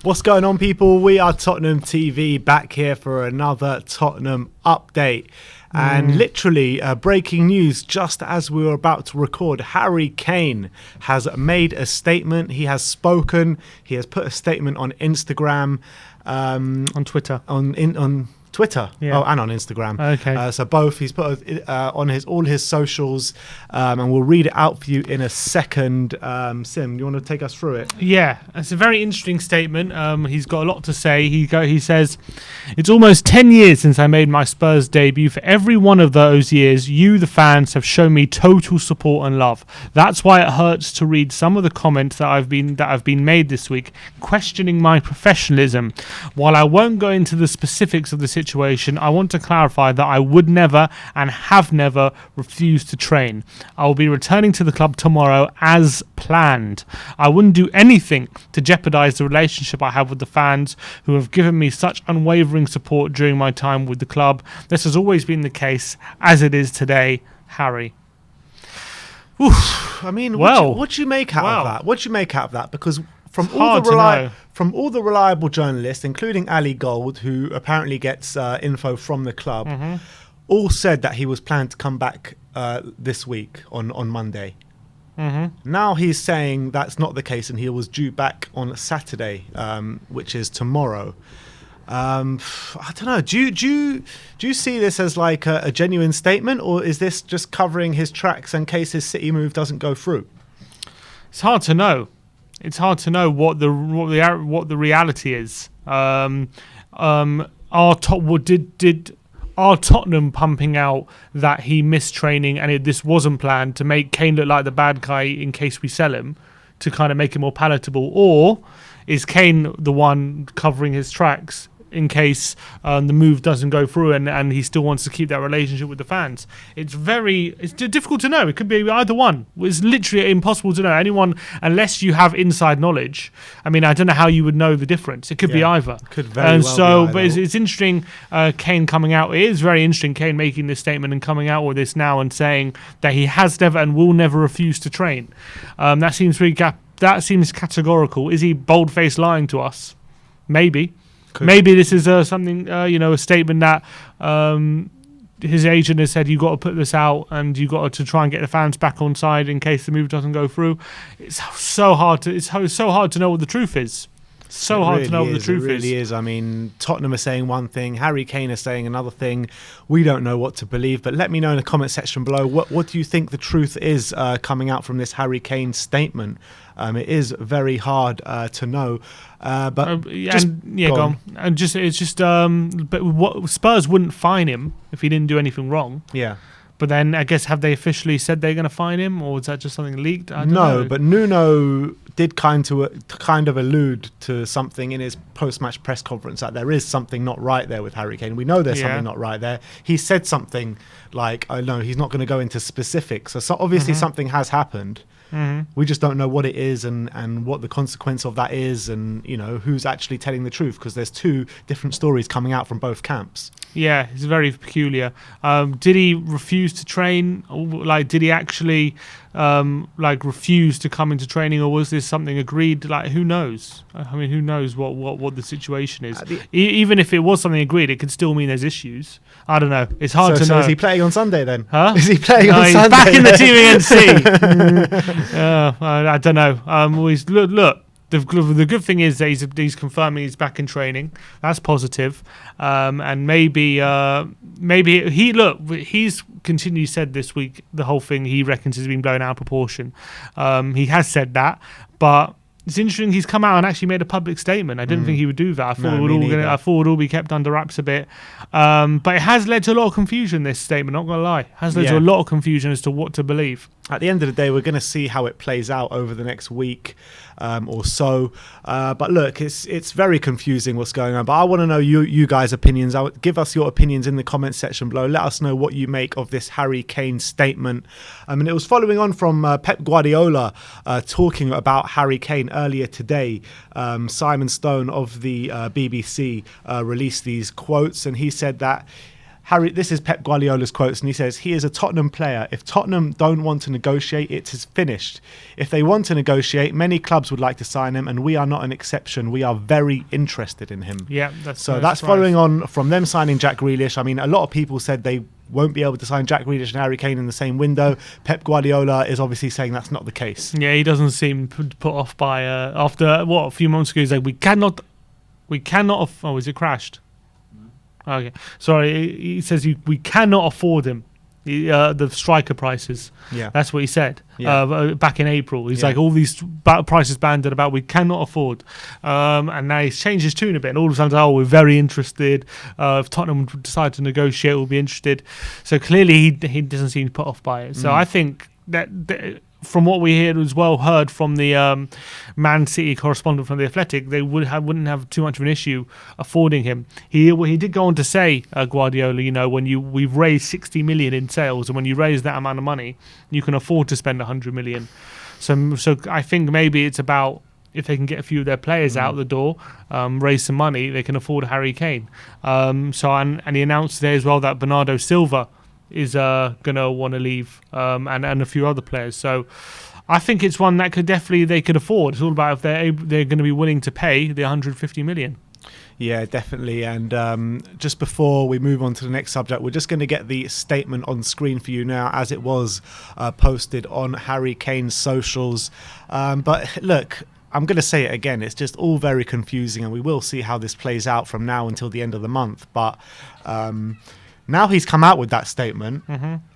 What's going on, people? We are Tottenham TV, back here for another Tottenham update. And literally breaking news just as we were about to record. Harry Kane has made a statement. He has spoken. He has put a statement on Instagram. On Twitter. On Twitter, yeah. and on Instagram. Okay. So both. He's put on all his socials, and we'll read it out for you in a second. Sim, you want to take us through it? Yeah, it's a very interesting statement. He's got a lot to say. He says, "It's almost 10 years since I made my Spurs debut. For every one of those years, you, the fans, have shown me total support and love. That's why it hurts to read some of the comments that have been made this week, questioning my professionalism. While I won't go into the specifics of the situation, I want to clarify that I would never and have never refused to train. I will be returning to the club tomorrow as planned. I wouldn't do anything to jeopardize the relationship I have with the fans who have given me such unwavering support during my time with the club. This has always been the case, as it is today, Harry." Oof. I mean, what do you make out of that? What do you make out of that? Because from all the reliable journalists, including Ali Gold, who apparently gets info from the club, all said that he was planned to come back this week on Monday. Now he's saying that's not the case, and he was due back on Saturday, which is tomorrow. I don't know. Do you see this as like a genuine statement, or is this just covering his tracks in case his City move doesn't go through? It's hard to know. It's hard to know what the reality is. Are Tottenham pumping out that he missed training and this wasn't planned to make Kane look like the bad guy in case we sell him, to kind of make him more palatable, or is Kane the one covering his tracks in case the move doesn't go through and he still wants to keep that relationship with the fans? It's difficult to know. It could be either one. It's literally impossible to know. Anyone, unless you have inside knowledge. I mean, I don't know how you would know the difference. It could be either. Could very well be either. But it's interesting, Kane coming out. It is very interesting, Kane making this statement and coming out with this now and saying that he has never and will never refuse to train. That seems categorical. Is he bold-faced lying to us? Maybe. Maybe this is something, a statement that his agent has said, you got to put this out and you got to try and get the fans back on side in case the move doesn't go through. It's so hard to know what the truth is. It really is. I mean, Tottenham are saying one thing, Harry Kane is saying another thing. We don't know what to believe, but let me know in the comment section below. What do you think the truth is coming out from this Harry Kane statement? It is very hard to know. But go on. And but what, Spurs wouldn't fine him if he didn't do anything wrong. Yeah. But then I guess, have they officially said they're going to fine him, or is that just something leaked? I don't know. But Nuno did kind of allude to something in his post-match press conference, that there is something not right there with Harry Kane. We know there's something not right there. He said something like, I know he's not going to go into specifics. So obviously something has happened. We just don't know what it is and what the consequence of that is, and who's actually telling the truth, because there's two different stories coming out from both camps. Yeah, it's very peculiar. Did he refuse to train? Like, did he actually refuse to come into training, or was this something agreed? Like, who knows? I mean, who knows what the situation is? Even if it was something agreed, it could still mean there's issues. I don't know. It's hard to know. So is he playing on Sunday then? Huh? Is he playing on Sunday? He's back in the TVNC. I don't know. Look. The good thing is that he's confirming he's back in training. That's positive. And maybe he's continually said this week, the whole thing he reckons has been blown out of proportion. He has said that, but it's interesting he's come out and actually made a public statement. I didn't think he would do that. I thought it would all be kept under wraps a bit. But it has led to a lot of confusion, this statement, not going to lie. It has led to a lot of confusion as to what to believe. At the end of the day, we're going to see how it plays out over the next week or so. But look, it's very confusing what's going on. But I want to know you guys' opinions. Give us your opinions in the comment section below. Let us know what you make of this Harry Kane statement. And it was following on from Pep Guardiola talking about Harry Kane earlier today. Simon Stone of the BBC released these quotes, and he said that This is Pep Guardiola's quotes, and he says, he is a Tottenham player. If Tottenham don't want to negotiate, it is finished. If they want to negotiate, many clubs would like to sign him, and we are not an exception. We are very interested in him. Yeah, that's following on from them signing Jack Grealish. I mean, a lot of people said they won't be able to sign Jack Grealish and Harry Kane in the same window. Pep Guardiola is obviously saying that's not the case. Yeah, he doesn't seem put off by after a few months ago. He's like, we cannot. Oh, is it crashed? Okay, sorry. He says we cannot afford him. The striker prices. Yeah, that's what he said. Yeah. Back in April, he's like, all these prices banded about we cannot afford. And now he's changed his tune a bit. And all of a sudden, we're very interested. If Tottenham decide to negotiate, we'll be interested. So clearly, he doesn't seem put off by it. So I think that from what we heard as well, heard from the Man City correspondent from The Athletic, they wouldn't have too much of an issue affording him. He did go on to say, Guardiola, when we've raised 60 million in sales, and when you raise that amount of money, you can afford to spend 100 million. So I think maybe it's about, if they can get a few of their players out the door, raise some money, they can afford Harry Kane. And he announced today as well that Bernardo Silva is going to want to leave, and a few other players. So I think it's one that they could afford. It's all about if they're going to be willing to pay the 150 million. Yeah, definitely. And just before we move on to the next subject, we're just going to get the statement on screen for you now, as it was posted on Harry Kane's socials. But look, I'm going to say it again, it's just all very confusing, and we will see how this plays out from now until the end of the month. But now he's come out with that statement.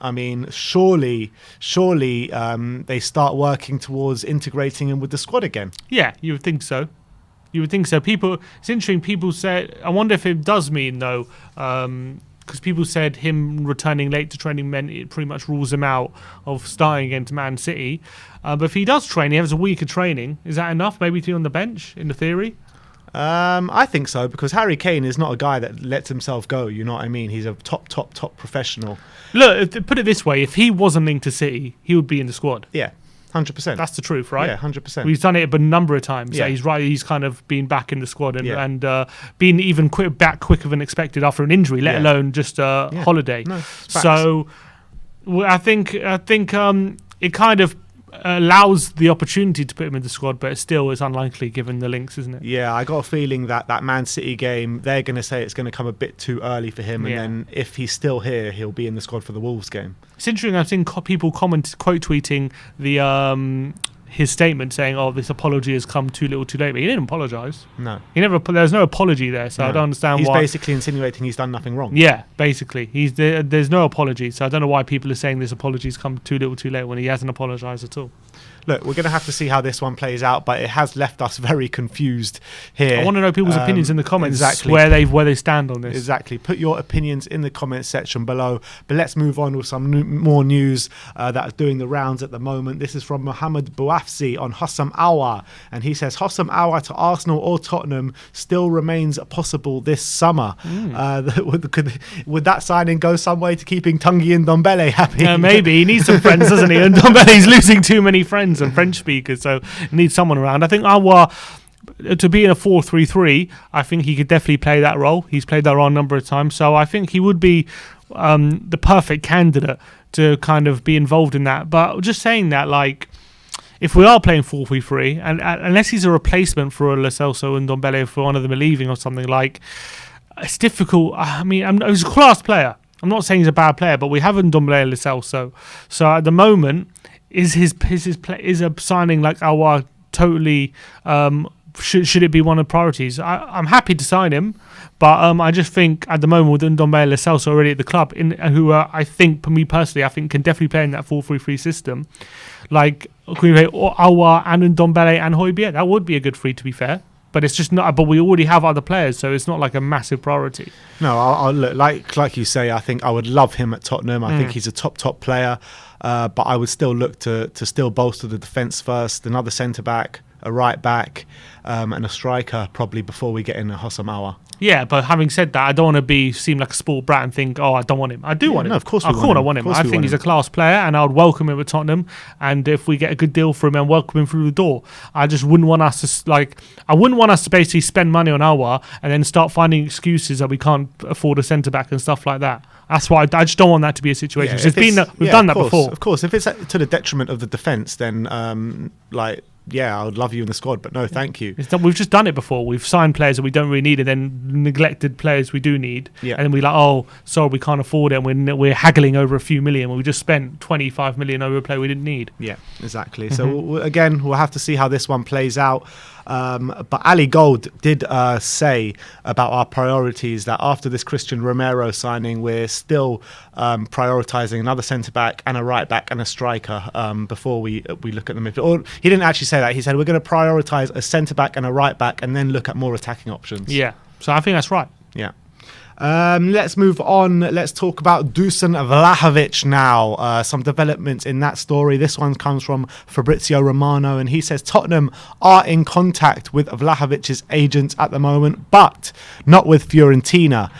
I mean, surely they start working towards integrating him with the squad again. Yeah, you would think so. It's interesting, people said, I wonder if it does mean, though, because people said him returning late to training meant it pretty much rules him out of starting against Man City. But if he does train, he has a week of training. Is that enough maybe to be on the bench, in the theory? I think so, because Harry Kane is not a guy that lets himself go, you know what I mean? He's a top professional. Look, put it this way, if he wasn't linked to City, he would be in the squad. Yeah, 100%. That's the truth, right? Yeah, 100%. He's done it a number of times. Yeah. He's right. He's kind of been back in the squad and been even back quicker than expected after an injury, let alone just a holiday. No, so I think it kind of allows the opportunity to put him in the squad, but still it's unlikely given the links, isn't it? Yeah, I got a feeling that Man City game, they're going to say it's going to come a bit too early for him, and then if he's still here, he'll be in the squad for the Wolves game. It's interesting, I've seen people quote tweeting his statement saying, this apology has come too little too late, but he didn't apologise. No. There's no apology there, so I don't understand why. He's basically insinuating he's done nothing wrong. Yeah, basically. There's no apology, so I don't know why people are saying this apology's come too little too late when he hasn't apologised at all. Look, we're going to have to see how this one plays out, but it has left us very confused here. I want to know people's opinions in the comments, exactly. where they stand on this. Exactly. Put your opinions in the comments section below. But let's move on with some more news that is doing the rounds at the moment. This is from Mohamed Bouafsi on Hossam Aouar, and he says Hossam Aouar to Arsenal or Tottenham still remains possible this summer. Would that signing go some way to keeping Tanguy and Ndombele happy? Maybe. He needs some friends, doesn't he? And Ndombele's losing too many friends and French speakers, so he needs someone around. I think Aouar, to be in a 4-3-3, I think he could definitely play that role. He's played that role a number of times, so I think he would be the perfect candidate to kind of be involved in that. But just saying that, like, if we are playing 4-3-3, and unless he's a replacement for a Lo Celso and Ndombele, if one of them are leaving or something, like, it's difficult. I mean, he's a class player. I'm not saying he's a bad player, but we have Ndombele and Lo Celso. So at the moment, is a signing like Aouar totally should it be one of the priorities? I'm happy to sign him, but I just think at the moment with Ndombele and Lo Celso already at the club, who I think, for me personally, I think can definitely play in that 4-3-3 system. Like Aouar and Ndombele and Højbjerg, that would be a good three, to be fair. But it's just not. But we already have other players, so it's not like a massive priority. No, I'll look, like you say, I think I would love him at Tottenham. I think he's a top player, but I would still look to still bolster the defence first. Another centre back, a right back, and a striker probably before we get in a Hossam Aouar. Yeah, but having said that, I don't want to seem like a spoiled brat and think, I don't want him. I do want him. No, of course I want him. I think he's a class player, and I would welcome him at Tottenham. And if we get a good deal for him and welcome him through the door, I just wouldn't want us to basically spend money on Aouar and then start finding excuses that we can't afford a centre back and stuff like that. That's why I just don't want that to be a situation. We've done that before. Of course, if it's to the detriment of the defence, then I would love you in the squad, but no, thank you. We've just done it before. We've signed players that we don't really need, and then neglected players we do need. Yeah. And then we're like, oh, sorry, we can't afford it, and we're haggling over a few million when we just spent 25 million over a player we didn't need. Yeah, exactly. So we'll have to see how this one plays out. But Ali Gold did say about our priorities that after this Christian Romero signing, we're still prioritising another centre-back and a right-back and a striker before we look at the midfield. Or he didn't actually say that. He said we're going to prioritise a centre-back and a right-back and then look at more attacking options. Yeah, so I think that's right. Yeah. Let's move on. Let's talk about Dusan Vlahovic now. Some developments in that story. This one comes from Fabrizio Romano, and he says Tottenham are in contact with Vlahovic's agents at the moment, but not with Fiorentina.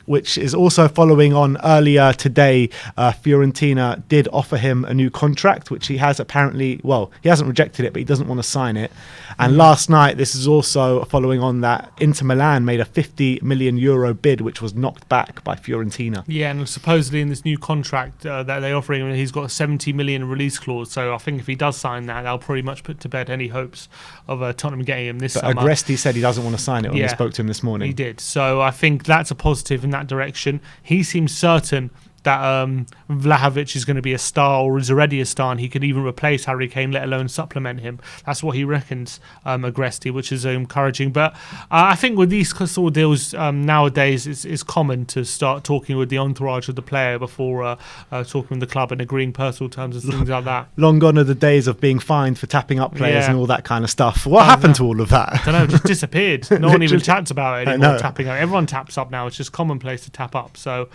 Which is also following on earlier today. Fiorentina did offer him a new contract, which he has apparently, he hasn't rejected it, but he doesn't want to sign it. And last night, this is also following on that Inter Milan made a €50 million bid, which was knocked back by Fiorentina. Yeah, and supposedly in this new contract that they're offering him, he's got a 70 million release clause. So I think if he does sign that, that'll pretty much put to bed any hopes of Tottenham getting him this summer. Agresti said he doesn't want to sign it when we spoke to him this morning. He did. So I think that's a positive in that direction. He seems certain that Vlahovic is going to be a star or is already a star, and he could even replace Harry Kane, let alone supplement him. That's what he reckons, Agresti, which is encouraging. But I think with these sort of deals nowadays, it's common to start talking with the entourage of the player before talking with the club and agreeing personal terms and things like that. Long gone are the days of being fined for tapping up players and all that kind of stuff. What happened to all of that? I don't know, it just disappeared. No one even chats about it anymore, tapping up. Everyone taps up now. It's just commonplace to tap up. So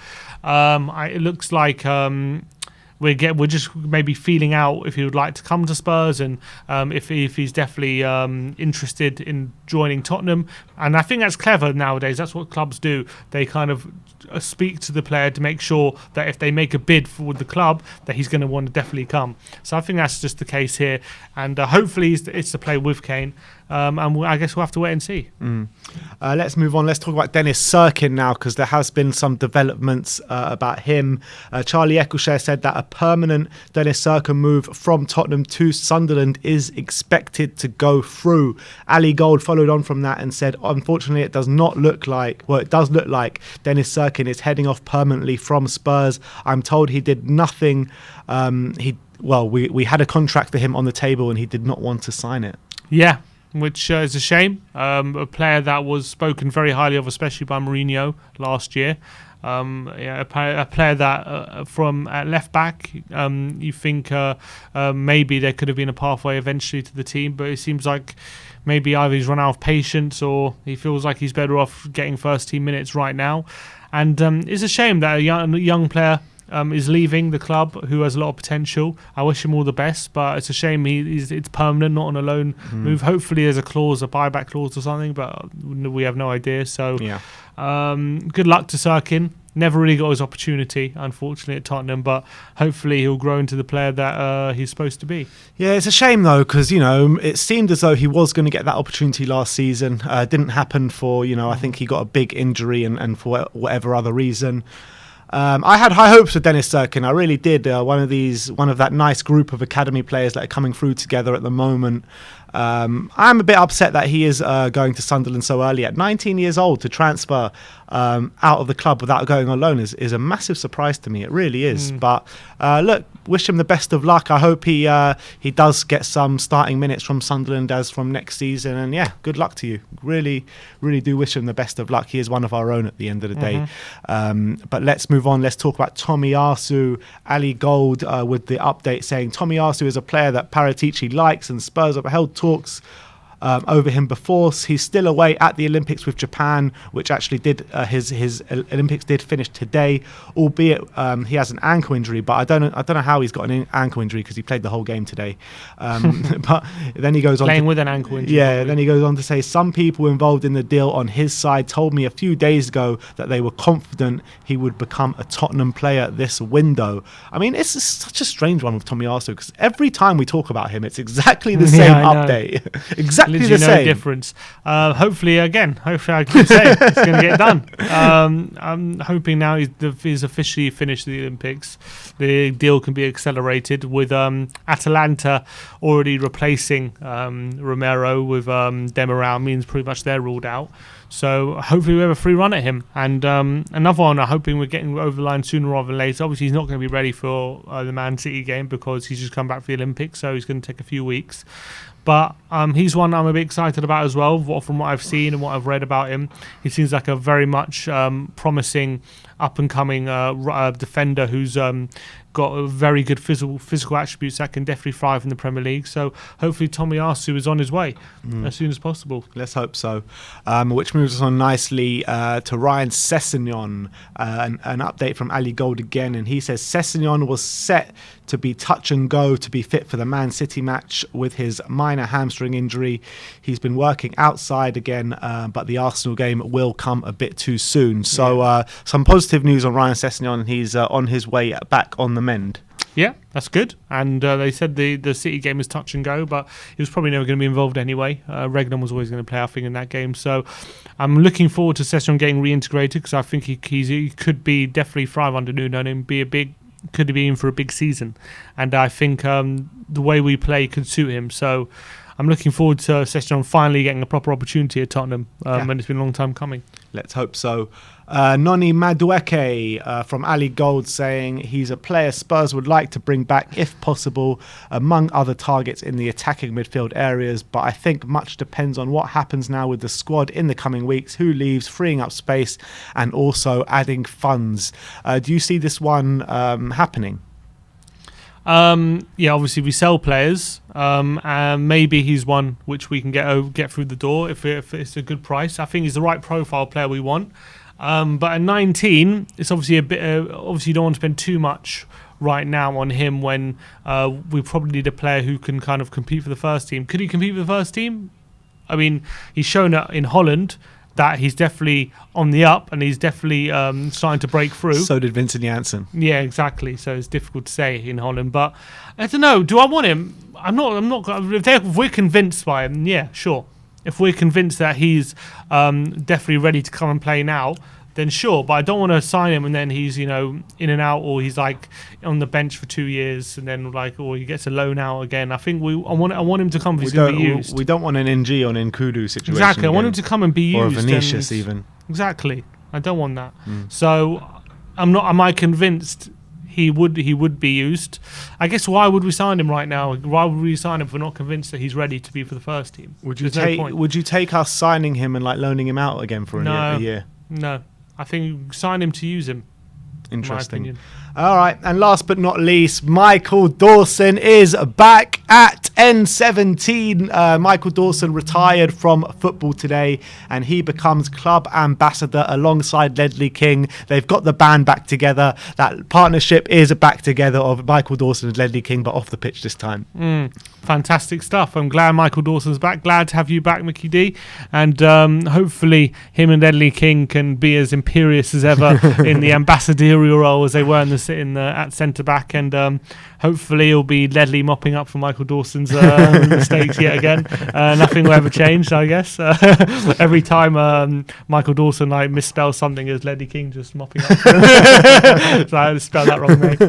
it looks like we're just maybe feeling out if he would like to come to Spurs, and if he's definitely interested in joining Tottenham. And I think that's clever nowadays. That's what clubs do. They kind of speak to the player to make sure that if they make a bid for the club, that he's going to want to definitely come. So I think that's just the case here, and hopefully it's to play with Kane. And I guess we'll have to wait and see. Let's move on. Let's talk about Dennis Cirkin now, because there has been some developments about him. Charlie Eccleshare said that a permanent Dennis Cirkin move from Tottenham to Sunderland is expected to go through. Ali Gold followed on from that and said, unfortunately, it does look like Dennis Cirkin is heading off permanently from Spurs. I'm told he did nothing. We had a contract for him on the table and he did not want to sign it. Yeah. Which is a shame. A player that was spoken very highly of, especially by Mourinho last year. A player that from at left back, you think maybe there could have been a pathway eventually to the team, but it seems like maybe either he's run out of patience or he feels like he's better off getting first team minutes right now. And it's a shame that a young player is leaving the club, who has a lot of potential. I wish him all the best, but it's a shame it's permanent, not on a loan move. Hopefully there's a buyback clause or something, but we have no idea. So good luck to Cirkin. Never really got his opportunity, unfortunately, at Tottenham, but hopefully he'll grow into the player that he's supposed to be. Yeah, it's a shame, though, because, it seemed as though he was going to get that opportunity last season. It didn't happen for, I think he got a big injury and for whatever other reason. I had high hopes for Dennis Cirkin. I really did. One of that nice group of academy players that are coming through together at the moment. I'm a bit upset that he is going to Sunderland so early at 19 years old. To transfer out of the club without going on loan is a massive surprise to me. It really is. But look, wish him the best of luck. I hope he does get some starting minutes from Sunderland as from next season. And yeah, good luck to you. Really, really do wish him the best of luck. He is one of our own at the end of the day. But let's move on. Let's talk about Tomiyasu. Ali Gold with the update saying Tomiyasu is a player that Paratici likes, and Spurs have held talks over him before. He's still away at the Olympics with Japan, which actually did his Olympics did finish today, albeit he has an ankle injury. But I don't know how he's got an ankle injury, because he played the whole game today. But then he goes on playing with an ankle injury. Yeah, then he goes on to say some people involved in the deal on his side told me a few days ago that they were confident he would become a Tottenham player this window. I mean, it's such a strange one with Tomiyasu, because every time we talk about him, it's exactly the same update. Exactly exactly the same. No difference. Hopefully I can say it's going to get done. I'm hoping now he's officially finished the Olympics. The deal can be accelerated with Atalanta already replacing Romero with Demiral. Means pretty much they're ruled out. So hopefully we have a free run at him. And another one, I'm hoping we're getting over the line sooner rather than later. Obviously, he's not going to be ready for the Man City game because he's just come back for the Olympics, so he's going to take a few weeks. But he's one I'm a bit excited about as well. From what I've seen and what I've read about him, he seems like a very much promising up-and-coming defender who's got a very good physical attributes that can definitely thrive in the Premier League. So hopefully Tomiyasu is on his way as soon as possible. Let's hope so. Which moves us on nicely to Ryan Sessegnon. An update from Ali Gold again, and he says Sessegnon was set to be touch and go to be fit for the Man City match with his minor hamstring injury. He's been working outside again, but the Arsenal game will come a bit too soon. So some positive news on Ryan Sessegnon. He's on his way back on the mend. Yeah, that's good. And they said the City game is touch and go, but he was probably never going to be involved anyway. Regnon was always going to play, I think, in that game. So I'm looking forward to Sessegnon getting reintegrated because I think he could be definitely thrive under Nuno and could be in for a big season. And I think the way we play could suit him. So I'm looking forward to Sessegnon finally getting a proper opportunity at Tottenham, and it's been a long time coming. Let's hope so. Noni Madueke from Ali Gold saying he's a player Spurs would like to bring back if possible, among other targets in the attacking midfield areas, but I think much depends on what happens now with the squad in the coming weeks, who leaves, freeing up space and also adding funds. Do you see this one happening? Yeah, obviously we sell players, and maybe he's one which we can get through the door if it's a good price. I think he's the right profile player we want. But at 19, it's obviously a bit. Obviously, you don't want to spend too much right now on him when we probably need a player who can kind of compete for the first team. Could he compete for the first team? I mean, he's shown in Holland that he's definitely on the up and he's definitely starting to break through. So did Vincent Janssen. Yeah, exactly. So it's difficult to say in Holland, but I don't know. Do I want him? I'm not. If we're convinced by him, yeah, sure. If we're convinced that he's definitely ready to come and play now, then sure. But I don't want to sign him and then he's in and out, or he's like on the bench for 2 years and then or he gets a loan out again. I think I want him to come. He's going to be used. We don't want an NG on Nkudu situation. Exactly. Again. I want him to come and be used. Or a Vinicius even. Exactly. I don't want that. So I'm not. Am I convinced? He would be used. I guess why would we sign him right now? Why would we sign him if we're not convinced that he's ready to be for the first team? Would you take us signing him and loaning him out again for a year? No. I think sign him to use him. Interesting. All right, and last but not least, Michael Dawson is back at N17. Michael Dawson retired from football today, and he becomes club ambassador alongside Ledley King. They've got the band back together. That partnership is back together of Michael Dawson and Ledley King, but off the pitch this time. Fantastic stuff. I'm glad Michael Dawson's back. Glad to have you back, Mickey D. And hopefully him and Ledley King can be as imperious as ever in the ambassadorial role as they were at centre back, and hopefully it'll be Ledley mopping up for Michael Dawson's mistakes yet again. Nothing will ever change, I guess. Every time Michael Dawson misspells something, is Ledley King just mopping up. So I spelled that wrong, mate.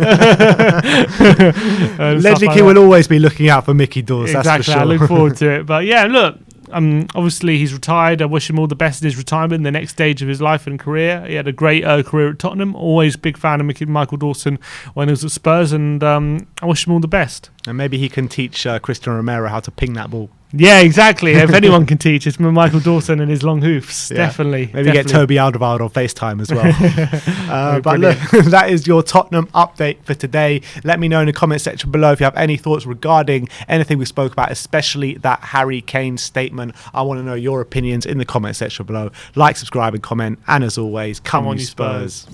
Ledley King will always be looking out for Mickey Dawson. Exactly. That's for sure. I look forward to it. But yeah, look. Obviously he's retired. I wish him all the best in his retirement, the next stage of his life and career. He had a great career at Tottenham. Always big fan of Michael Dawson when he was at Spurs, and I wish him all the best. And maybe he can teach Cristian Romero how to ping that ball. Yeah, exactly. If anyone can teach, it's Michael Dawson and his long hoofs. Yeah. Definitely. Maybe get Toby Alderweireld on FaceTime as well. But look, that is your Tottenham update for today. Let me know in the comment section below if you have any thoughts regarding anything we spoke about, especially that Harry Kane statement. I want to know your opinions in the comment section below. Like, subscribe and comment. And as always, come on you Spurs.